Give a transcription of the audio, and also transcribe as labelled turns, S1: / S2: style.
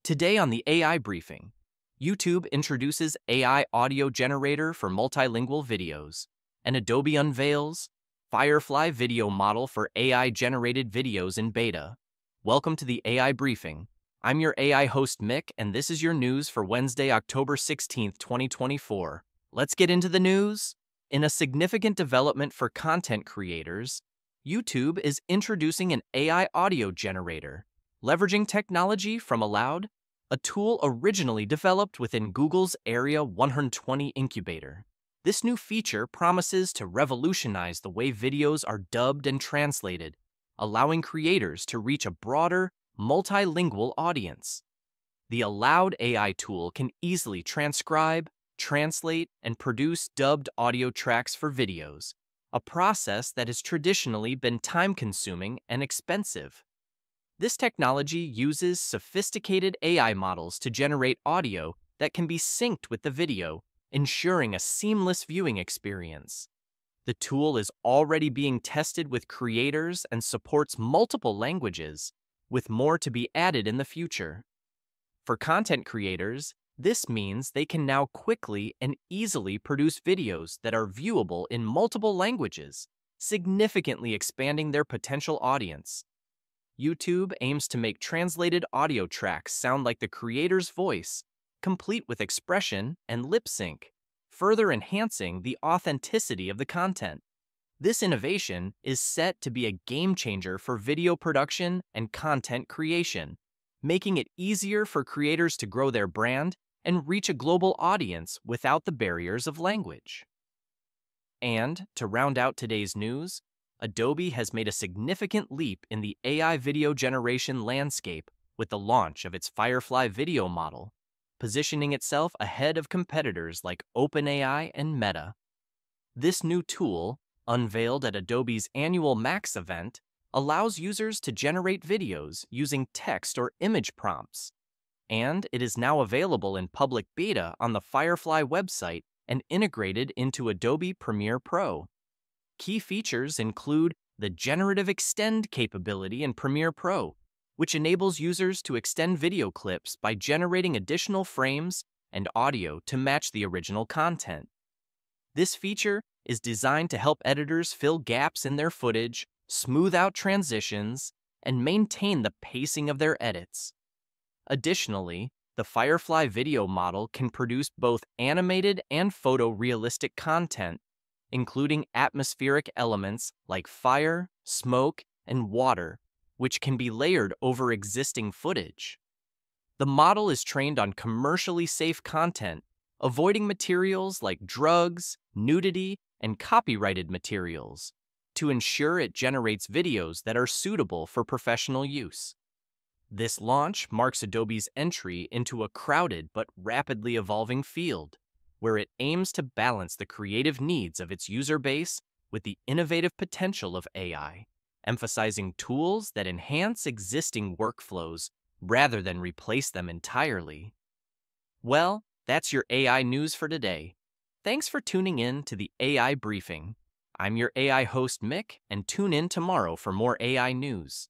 S1: Today on the AI briefing, YouTube introduces AI audio generator for multilingual videos, and Adobe unveils Firefly Video Model for AI-generated videos in beta. Welcome to the AI briefing. I'm your AI host Mick, and this is your news for Wednesday, October 16th, 2024. Let's get into the news. In a significant development for content creators, YouTube is introducing an AI audio generator, leveraging technology from Aloud, a tool originally developed within Google's Area 120 incubator. This new feature promises to revolutionize the way videos are dubbed and translated, allowing creators to reach a broader, multilingual audience. The Aloud AI tool can easily transcribe, translate, and produce dubbed audio tracks for videos, a process that has traditionally been time-consuming and expensive. This technology uses sophisticated AI models to generate audio that can be synced with the video, ensuring a seamless viewing experience. The tool is already being tested with creators and supports multiple languages, with more to be added in the future. For content creators, this means they can now quickly and easily produce videos that are viewable in multiple languages, significantly expanding their potential audience. YouTube aims to make translated audio tracks sound like the creator's voice, complete with expression and lip sync, further enhancing the authenticity of the content. This innovation is set to be a game changer for video production and content creation, making it easier for creators to grow their brand and reach a global audience without the barriers of language. And to round out today's news, Adobe has made a significant leap in the AI video generation landscape with the launch of its Firefly Video Model, positioning itself ahead of competitors like OpenAI and Meta. This new tool, unveiled at Adobe's annual MAX event, allows users to generate videos using text or image prompts, and it is now available in public beta on the Firefly website and integrated into Adobe Premiere Pro. Key features include the Generative Extend capability in Premiere Pro, which enables users to extend video clips by generating additional frames and audio to match the original content. This feature is designed to help editors fill gaps in their footage, smooth out transitions, and maintain the pacing of their edits. Additionally, the Firefly Video Model can produce both animated and photorealistic content, including atmospheric elements like fire, smoke, and water, which can be layered over existing footage. The model is trained on commercially safe content, avoiding materials like drugs, nudity, and copyrighted materials, to ensure it generates videos that are suitable for professional use. This launch marks Adobe's entry into a crowded but rapidly evolving field, where it aims to balance the creative needs of its user base with the innovative potential of AI, emphasizing tools that enhance existing workflows rather than replace them entirely. Well, that's your AI news for today. Thanks for tuning in to the AI briefing. I'm your AI host Mick, and tune in tomorrow for more AI news.